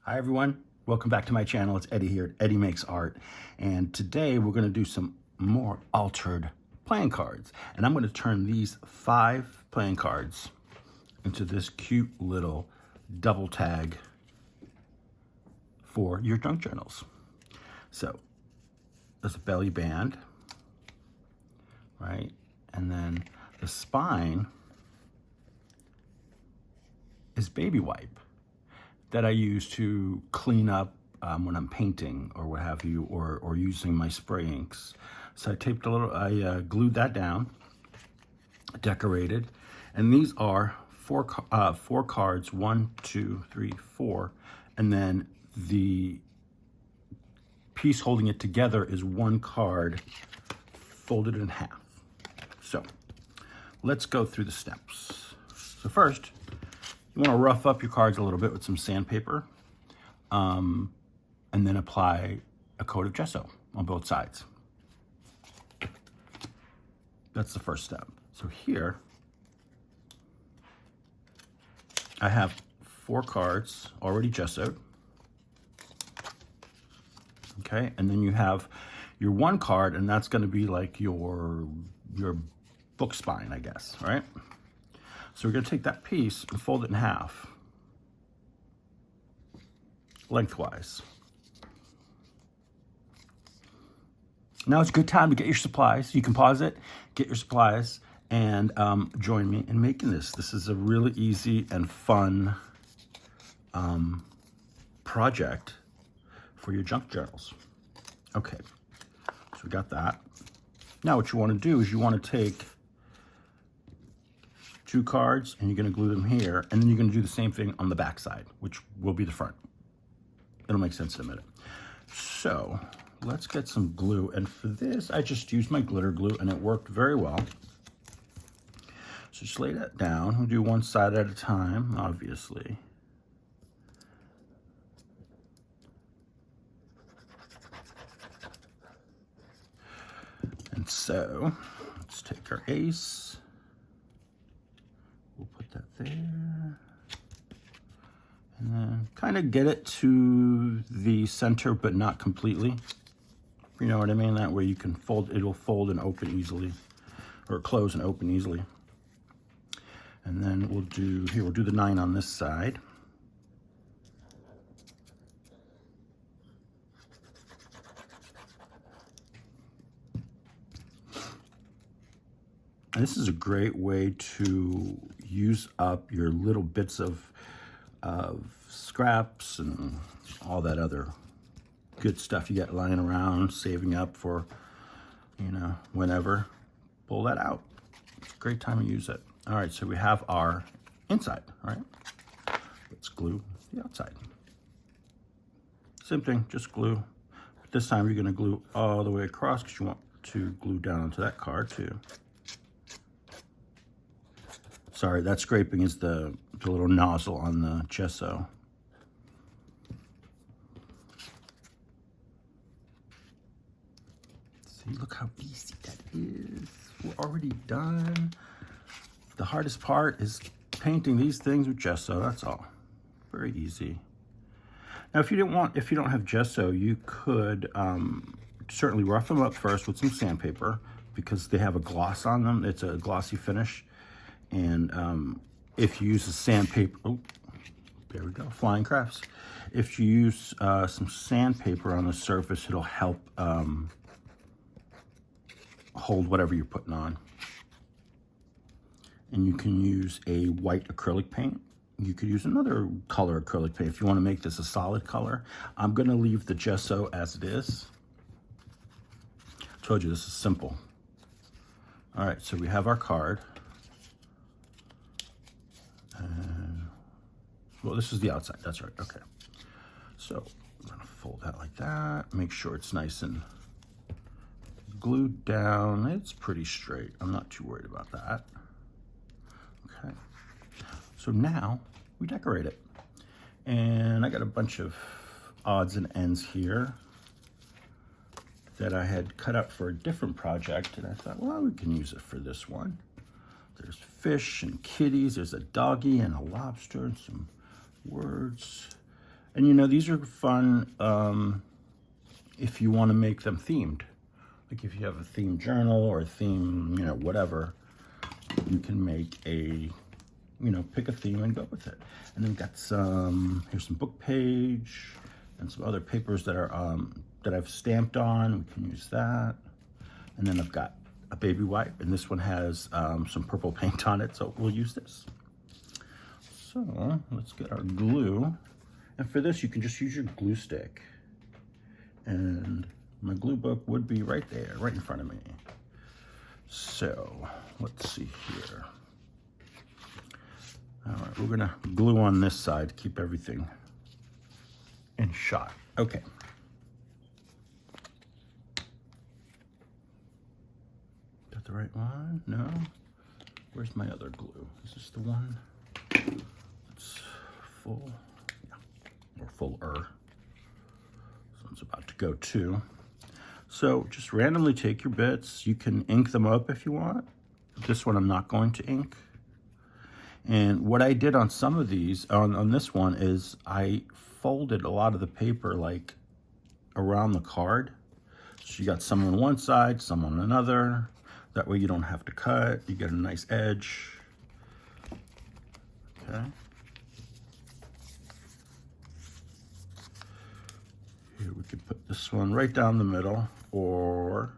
Hi everyone, welcome back to my channel. It's Eddie here at Eddie Makes Art, and today we're going to do some more altered playing cards, and I'm going to turn these 5 playing cards into this cute little double tag for your junk journals. So there's a belly band, right, and then the spine is baby wipe that I use to clean up when I'm painting or what have you, or using my spray inks. So I glued that down, decorated, and these are four cards, 1, 2, 3, 4, and then the piece holding it together is 1 card folded in half. So let's go through the steps. So first, you want to rough up your cards a little bit with some sandpaper, and then apply a coat of gesso on both sides. That's the first step. So here, I have 4 cards already gessoed. Okay, and then you have your 1 card, and that's going to be like your book spine, I guess, right? So we're going to take that piece and fold it in half, lengthwise. Now it's a good time to get your supplies. You can pause it, get your supplies, and join me in making this. This is a really easy and fun project for your junk journals. Okay, so we got that. Now what you want to do is you want to take 2 cards, and you're going to glue them here, and then you're going to do the same thing on the back side, which will be the front. It'll make sense in a minute. So let's get some glue, and for this I just used my glitter glue, and it worked very well. So just lay that down. We'll do one side at a time, obviously. And so let's take our ace. We'll put that there. And then kind of get it to the center, but not completely. You know what I mean? That way you can fold, it'll fold and open easily, or close and open easily. And then we'll do the 9 on this side. And this is a great way to use up your little bits of scraps and all that other good stuff you got lying around, saving up for, you know, whenever. Pull that out. It's a great time to use it. All right, so we have our inside, all right? Let's glue the outside. Same thing, just glue. But this time you're gonna glue all the way across because you want to glue down onto that card too. Sorry, that scraping is the little nozzle on the gesso. See, look how easy that is. We're already done. The hardest part is painting these things with gesso, that's all. Very easy. Now, if you don't have gesso, you could certainly rough them up first with some sandpaper because they have a gloss on them. It's a glossy finish. And if you use the sandpaper, oh, there we go, flying crafts. If you use some sandpaper on the surface, it'll help hold whatever you're putting on. And you can use a white acrylic paint. You could use another color acrylic paint if you want to make this a solid color. I'm going to leave the gesso as it is. Told you this is simple. All right, so we have our card. Well, this is the outside, that's right, okay. So I'm gonna fold that like that, make sure it's nice and glued down. It's pretty straight, I'm not too worried about that. Okay, so now we decorate it. And I got a bunch of odds and ends here that I had cut up for a different project, and I thought, well, we can use it for this one. There's fish and kitties, there's a doggy and a lobster and some words. And you know, these are fun if you want to make them themed. Like if you have a themed journal or a theme, you know, whatever, you can make a, you know, pick a theme and go with it. And then we've got some, here's some book page and some other papers that are, that I've stamped on. We can use that. And then I've got a baby wipe, and this one has some purple paint on it, so we'll use this. So let's get our glue. And for this, you can just use your glue stick. And my glue book would be right there, right in front of me. So let's see here. All right, we're gonna glue on this side to keep everything in shot. Okay. Got the right one? No? Where's my other glue? Is this the one? It's full, yeah, or fuller. This one's about to go too. So just randomly take your bits. You can ink them up if you want. This one I'm not going to ink. And what I did on some of these, on this one, is I folded a lot of the paper like around the card. So you got some on one side, some on another. That way you don't have to cut. You get a nice edge. Okay. Here we could put this one right down the middle, or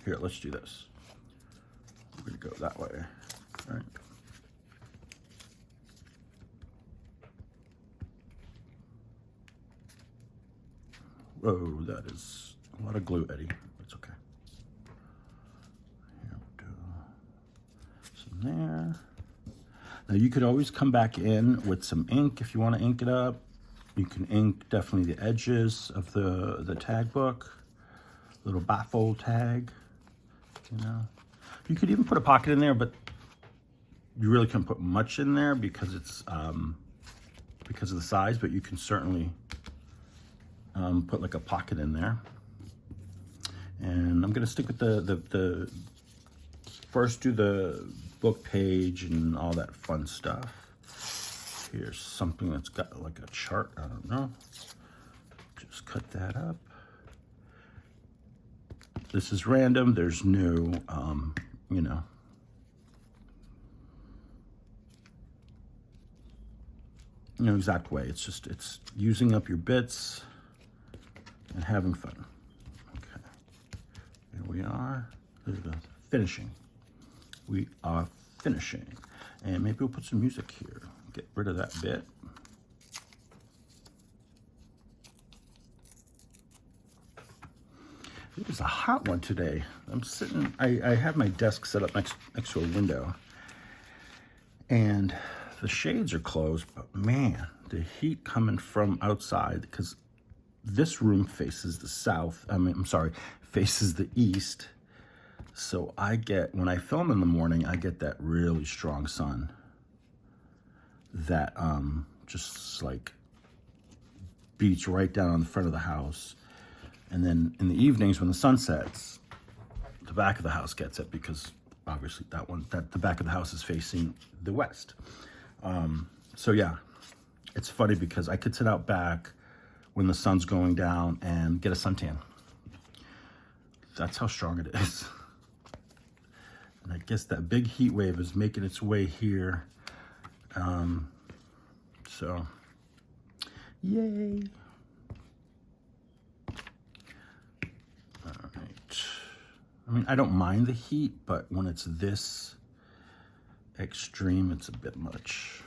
here, let's do this. We're gonna go that way, all right? Whoa, that is a lot of glue, Eddie. That's okay. Here we go. Some there. Now you could always come back in with some ink if you want to ink it up. You can ink definitely the edges of the tag book, little bifold tag, you know. You could even put a pocket in there, but you really can't put much in there because it's because of the size, but you can certainly put like a pocket in there. And I'm gonna stick with the first, do the book page and all that fun stuff. Here's something that's got like a chart, I don't know. Just cut that up. This is random, there's no, you know, no exact way. It's just, it's using up your bits and having fun. Okay, here we are. There's the finishing. We are finishing. And maybe we'll put some music here. Get rid of that bit. It is a hot one today. I'm sitting, I have my desk set up next to a window. And the shades are closed, but man, the heat coming from outside, because this room faces the south, faces the east. So I get, when I film in the morning, I get that really strong sun that just like beats right down on the front of the house. And then in the evenings when the sun sets, the back of the house gets it, because obviously the back of the house is facing the west. So yeah, it's funny because I could sit out back when the sun's going down and get a suntan. That's how strong it is. And I guess that big heat wave is making its way here. So, yay. All right. I mean, I don't mind the heat, but when it's this extreme, it's a bit much.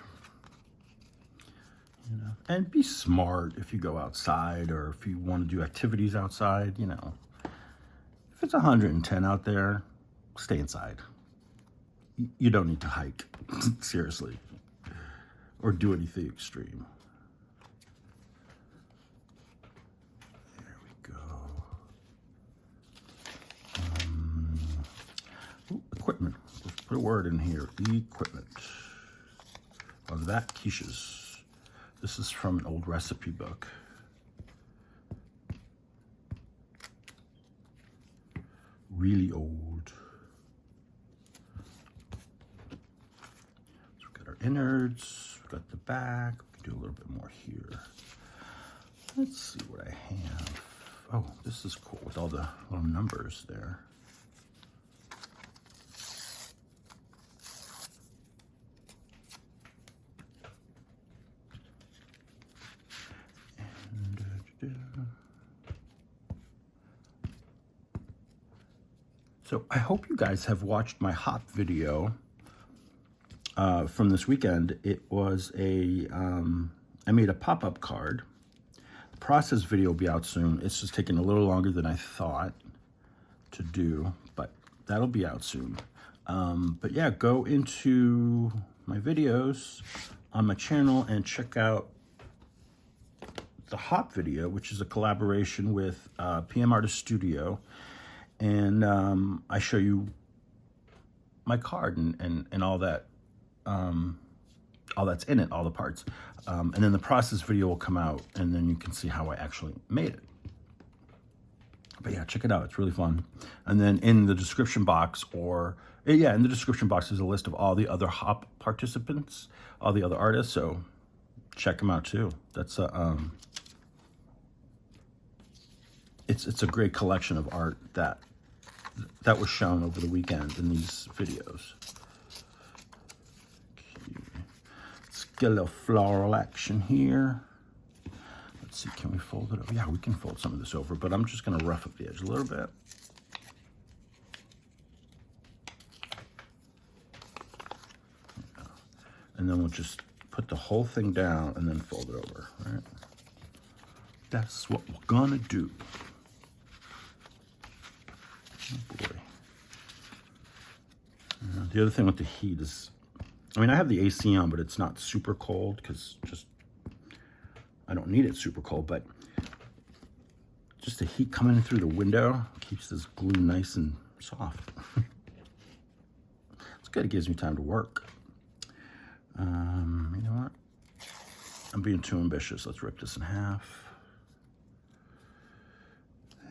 You know, and be smart if you go outside or if you want to do activities outside, you know. If it's 110 out there, stay inside. You don't need to hike, seriously, or do anything extreme. There we go. Equipment. Let's put a word in here. Equipment. On that, quiches. This is from an old recipe book. Really old. So we've got our innards, we've got the back, we can do a little bit more here. Let's see what I have. Oh, this is cool with all the little numbers there. So I hope you guys have watched my hop video from this weekend. It was I made a pop-up card. The process video will be out soon. It's just taking a little longer than I thought to do, but that'll be out soon. But yeah, go into my videos on my channel and check out the hop video, which is a collaboration with PM Artist Studio. And I show you my card and all that, all that's in it, all the parts. And then the process video will come out, and then you can see how I actually made it. But yeah, check it out. It's really fun. And then in the description box, in the description box is a list of all the other hop participants, all the other artists. So check them out too. That's it's a great collection of art that was shown over the weekend in these videos. Okay. Let's get a little floral action here. Let's see, can we fold it over? Yeah, we can fold some of this over, but I'm just going to rough up the edge a little bit. And then we'll just put the whole thing down and then fold it over, right? That's what we're gonna do. Oh boy. The other thing with the heat is, I mean, I have the AC on, but it's not super cold because I don't need it super cold, but just the heat coming in through the window keeps this glue nice and soft. It's good, it gives me time to work. You know what? I'm being too ambitious. Let's rip this in half.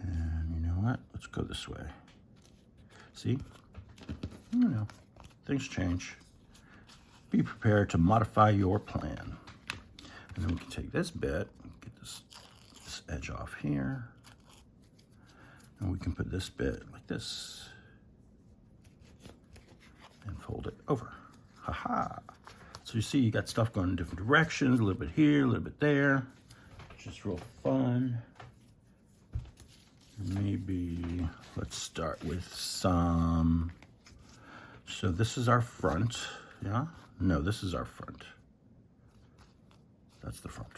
And you know what? Let's go this way. See? You know, things change. Be prepared to modify your plan. And then we can take this bit, get this edge off here. And we can put this bit like this. And fold it over. Ha-ha. So you see, you got stuff going in different directions, a little bit here, a little bit there. Just real fun. Maybe let's start with some. So this is our front, yeah? No, this is our front. That's the front.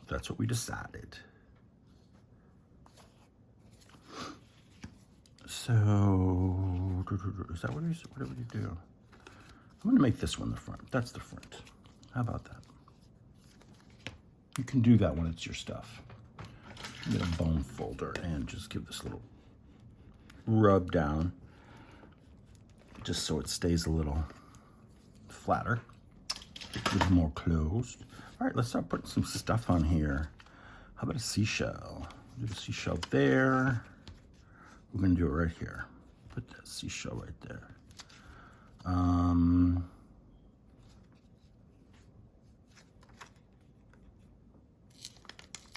That's what we decided. So, is that what did we do? I'm gonna make this one the front. That's the front. How about that? You can do that when it's your stuff. Get a bone folder and just give this a little rub down, just so it stays a little flatter, a little more closed. All right, let's start putting some stuff on here. How about a seashell? Do the seashell there. We're gonna do it right here. Put that seashell right there.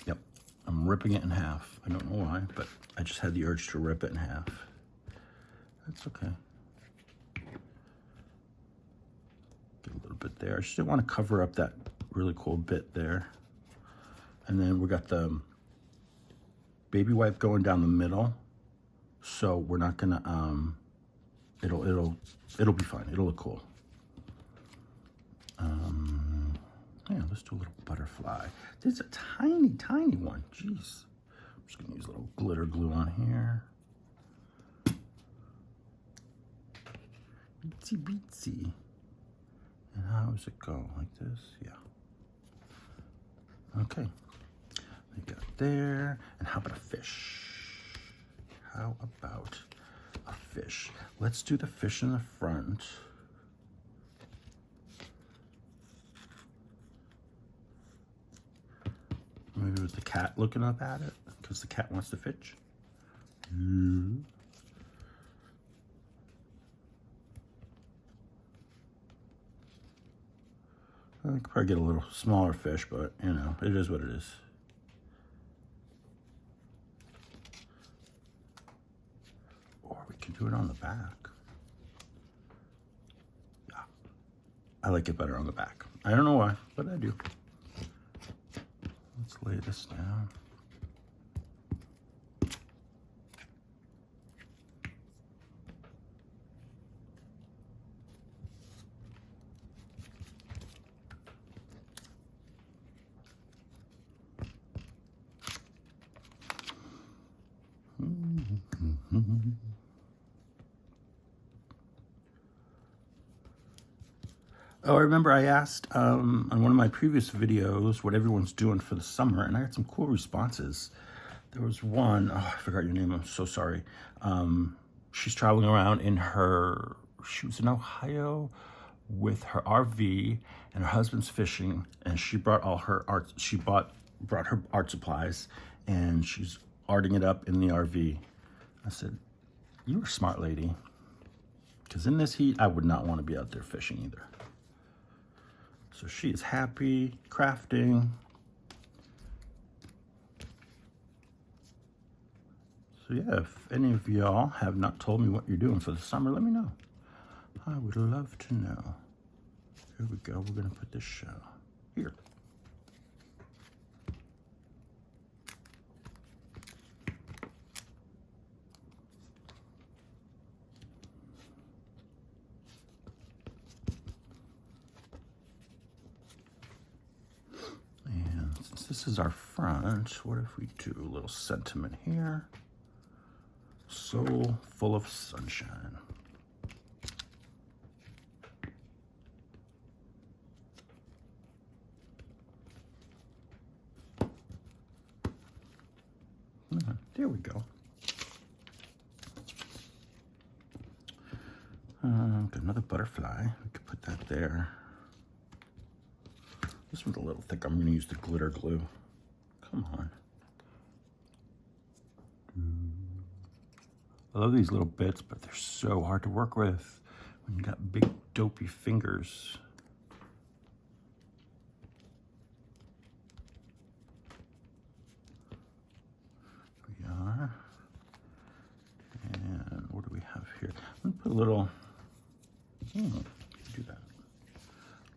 Yep, I'm ripping it in half. I don't know why, but I just had the urge to rip it in half. That's okay. Get a little bit there. I just didn't want to cover up that really cool bit there. And then we got the baby wipe going down the middle. So we're not gonna, it'll be fine. It'll look cool. Yeah, let's do a little butterfly. This is a tiny, tiny one. Jeez. I'm just gonna use a little glitter glue on here. Itsy bitsy. And how does it go? Like this? Yeah. Okay. We got there. And how about a fish? How about a fish? Let's do the fish in the front. Maybe with the cat looking up at it, because the cat wants to fish. Yeah. I could probably get a little smaller fish, but you know, it is what it is. Or we can do it on the back. Yeah, I like it better on the back. I don't know why, but I do. Let's lay this down. Oh, I remember I asked on one of my previous videos what everyone's doing for the summer, and I got some cool responses. There was one, oh, I forgot your name, I'm so sorry. She's traveling around in her, she was in Ohio with her RV, and her husband's fishing, and she brought all her art, brought her art supplies, and she's arting it up in the RV. I said, you're a smart lady, because in this heat, I would not want to be out there fishing either. So she is happy crafting. So yeah, if any of y'all have not told me what you're doing for the summer, let me know. I would love to know. Here we go, we're gonna put this here. Since this is our front, what if we do a little sentiment here? Soul full of sunshine. There we go. Got another butterfly. We could put that there. This one's a little thick. I'm going to use the glitter glue. Come on. I love these little bits, but they're so hard to work with when you got big, dopey fingers. We are. And what do we have here? I'm going to put a little, do that.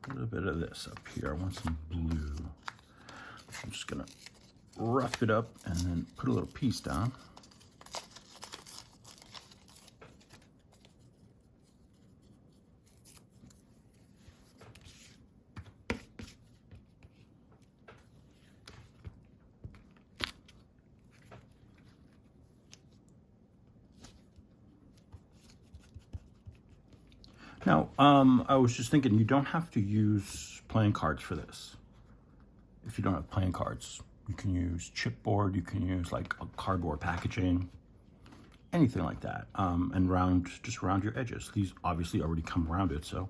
A little bit of this up here. I want some blue. I'm just gonna rough it up and then put a little piece down. Now, I was just thinking, you don't have to use playing cards for this. If you don't have playing cards, you can use chipboard, you can use like a cardboard packaging, anything like that. And just round your edges. These obviously already come rounded, so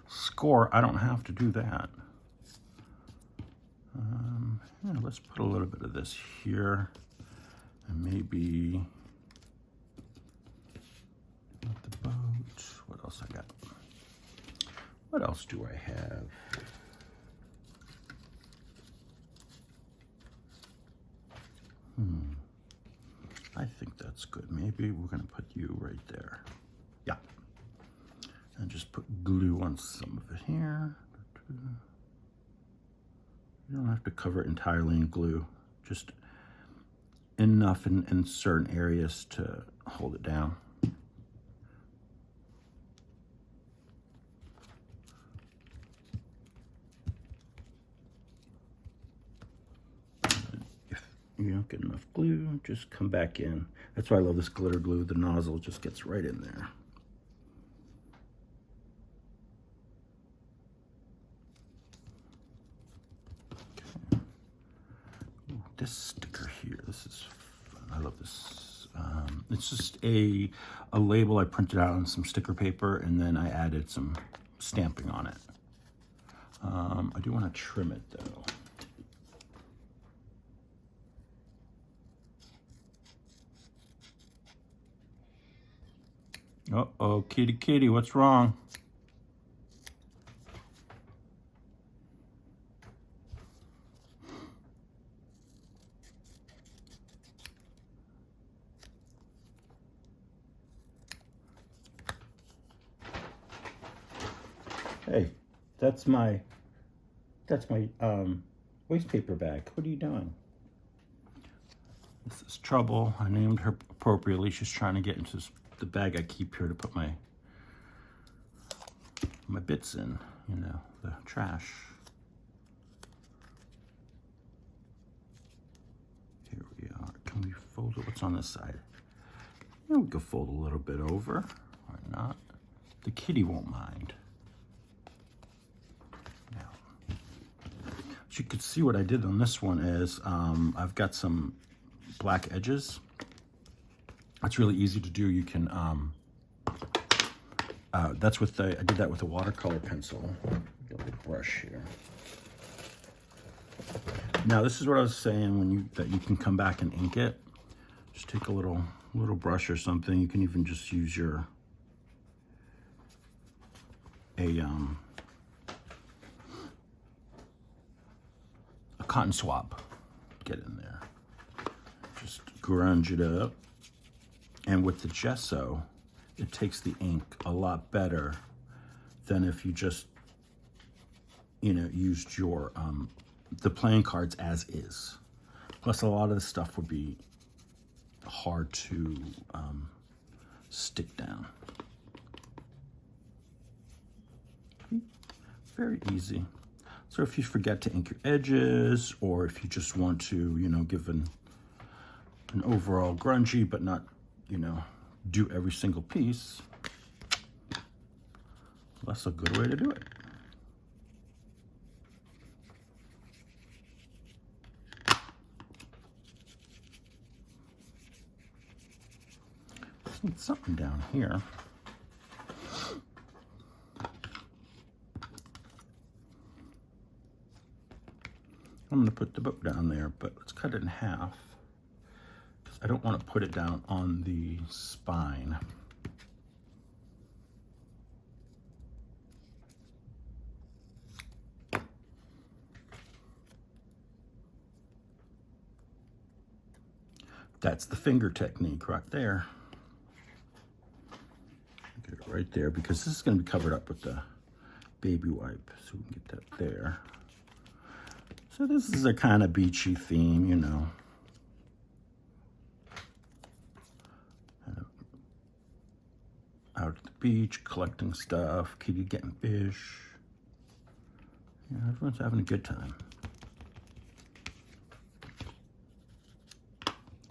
score, I don't have to do that. Yeah, let's put a little bit of this here, and maybe the boat. What else I got? What else do I have? I think that's good. Maybe we're gonna put you right there. Yeah. And just put glue on some of it here. You don't have to cover it entirely in glue. Just enough in certain areas to hold it down. You don't get enough glue, just come back in. That's why I love this glitter glue. The nozzle just gets right in there. Okay. Ooh, this sticker here, this is fun. I love this. It's just a label I printed out on some sticker paper, and then I added some stamping on it. I do want to trim it though. Uh-oh, kitty, kitty, what's wrong? That's my waste paper bag. What are you doing? This is Trouble. I named her appropriately. She's trying to get into the bag I keep here to put my bits in, you know, the trash. Here we are. Can we fold it? What's on this side? Yeah, we could fold a little bit over, or not. The kitty won't mind. Now, as you can see, what I did on this one is I've got some black edges. It's really easy to do. You can, that's with I did that with a watercolor pencil. Get a little brush here. Now, this is what I was saying that you can come back and ink it. Just take a little brush or something. You can even just use a cotton swab. Get in there. Just grunge it up. And with the gesso, it takes the ink a lot better than if you just, you know, used your the playing cards as is. Plus, a lot of the stuff would be hard to stick down. Very easy. So if you forget to ink your edges, or if you just want to, you know, give an overall grungy, but not, you know, do every single piece, that's a good way to do it. Just need something down here. I'm going to put the book down there, but let's cut it in half because I don't want to put it down on the spine. That's the finger technique right there. Get it right there because this is going to be covered up with the baby wipe, so we can get that there. So this is a kind of beachy theme, you know. Out at the beach, collecting stuff, kitty getting fish. Yeah, everyone's having a good time.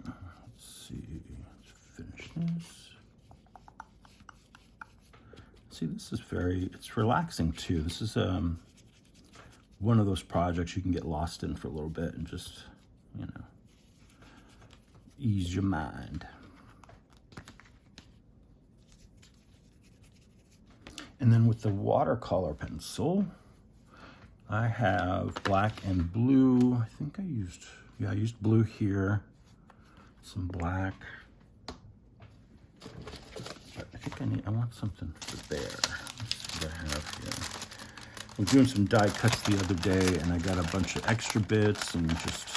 Let's see, let's finish this. See, this is it's relaxing too. This is one of those projects you can get lost in for a little bit and just, you know, ease your mind. And then with the watercolor pencil, I have black and blue. I think I used blue here, some black. But I think I want something for there. Let's see what I have here. I was doing some die cuts the other day, and I got a bunch of extra bits and just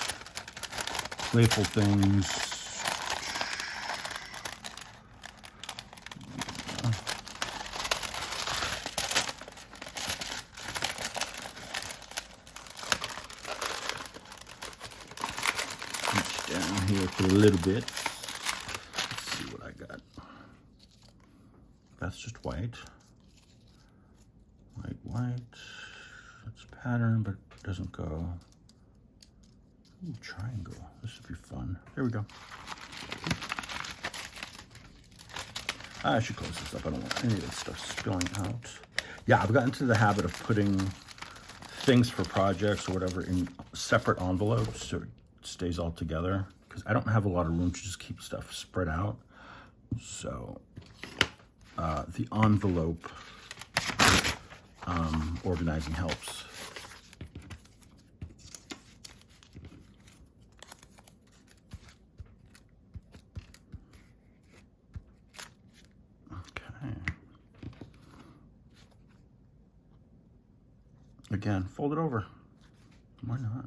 playful things. Reach down here for a little bit. Let's see what I got. That's just white. White. That's pattern, but it doesn't go. Ooh, triangle. This would be fun. There we go. I should close this up. I don't want any of that stuff spilling out. Yeah, I've gotten into the habit of putting things for projects or whatever in separate envelopes so it stays all together, because I don't have a lot of room to just keep stuff spread out. So the envelope organizing helps. Okay. Again, fold it over. Why not?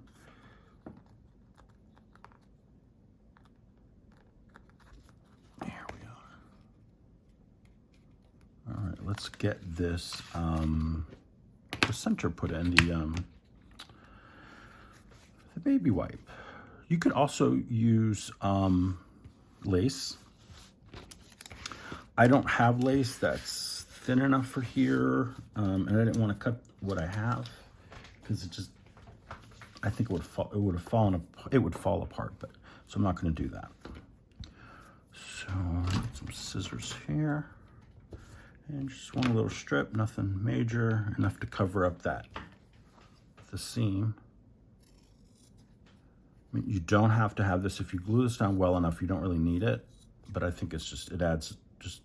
There we are. All right, let's get this center put in, the baby wipe. You could also use lace. I don't have lace that's thin enough for here, and I didn't want to cut what I have because I think it would fall apart. But so I'm not going to do that. So get some scissors here, and just one little strip, nothing major, enough to cover up the seam. I mean, you don't have to have this. If you glue this down well enough, you don't really need it. But I think it adds just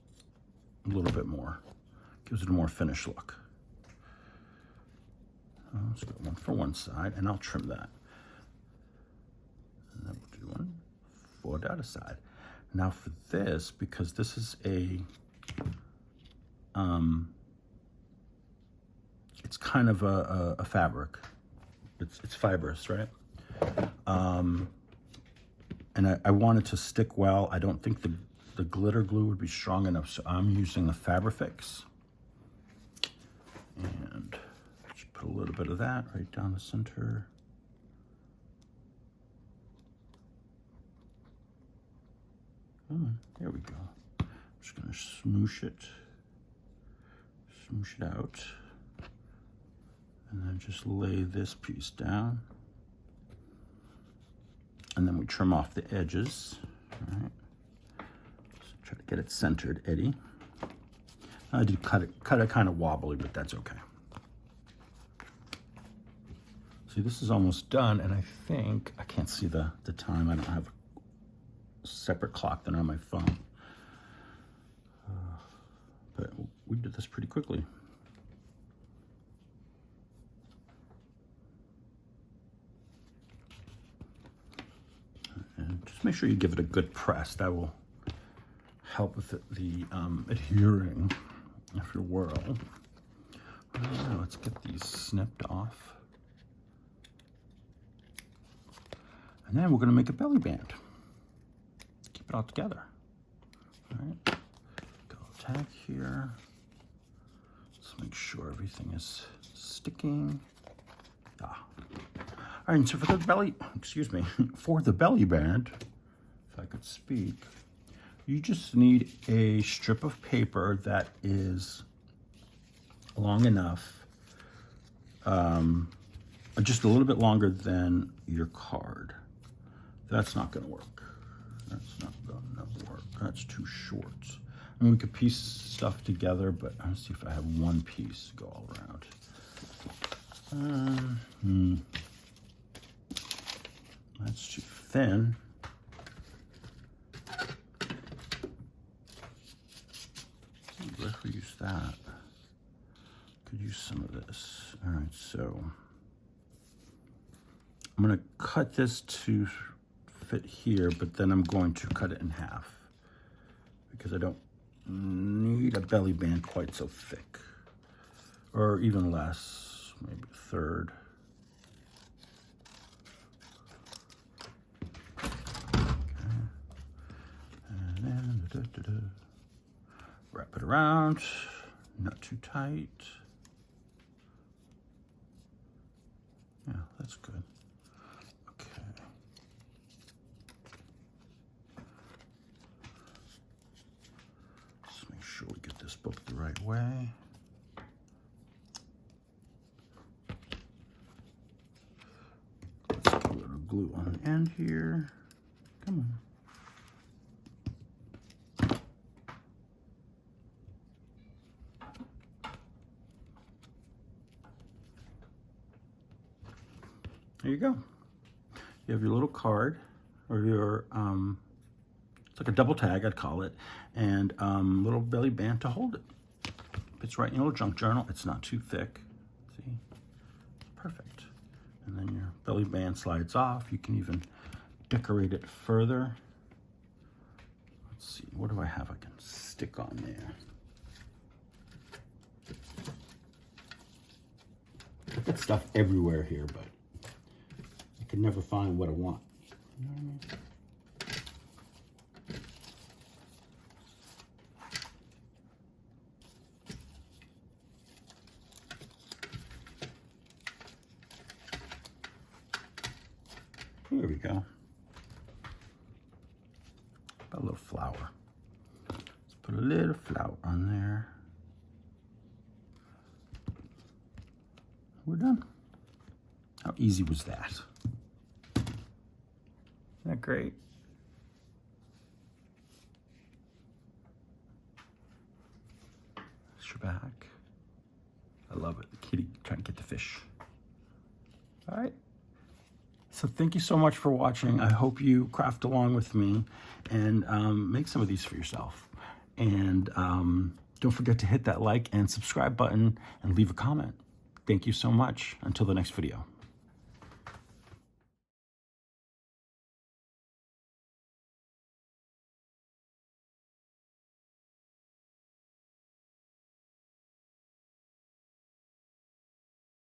a little bit more. Gives it a more finished look. Let's go one for one side, and I'll trim that. And then we'll do one for the other side. Now for this, because this is it's kind of a fabric. It's fibrous, right? And I want it to stick well. I don't think the glitter glue would be strong enough, so I'm using the Fabrifix. And just put a little bit of that right down the center. There we go. I'm just gonna smoosh it out. And then just lay this piece down. And then we trim off the edges, all right? So try to get it centered, Eddie. I did cut it kind of wobbly, but that's okay. See, this is almost done, and I think, I can't see the time. I don't have a separate clock than on my phone. But we did this pretty quickly. And just make sure you give it a good press. That will help with the adhering of your whirl. Let's get these snipped off. And then we're going to make a belly band. Keep it all together. All right. Go tag here. Let's make sure everything is sticking. All right, and so for the belly, for the belly band, if I could speak, you just need a strip of paper that is long enough, just a little bit longer than your card. That's not going to work. That's not going to work. That's too short. I mean, we could piece stuff together, but let's see if I have one piece go all around. That's too thin. If we use that, could use some of this. All right, so I'm going to cut this to fit here, but then I'm going to cut it in half because I don't need a belly band quite so thick, or even less, maybe a third. Okay. And then wrap it around, not too tight. Yeah, that's good. Okay. Let's make sure we get this book the right way. Let's get a little glue on the end here. Come on. There you go. You have your little card, or your, it's like a double tag, I'd call it, and little belly band to hold it. Fits right in your little junk journal. It's not too thick. See? Perfect. And then your belly band slides off. You can even decorate it further. Let's see, what do I have I can stick on there? I get stuff everywhere here, but I can never find what I want. You know what I mean? Here we go. A little flour. Let's put a little flour on there. We're done. How easy was that? Isn't that great? Sherbak. I love it. The kitty trying to get the fish. All right. So thank you so much for watching. I hope you craft along with me and make some of these for yourself. And don't forget to hit that like and subscribe button and leave a comment. Thank you so much. Until the next video.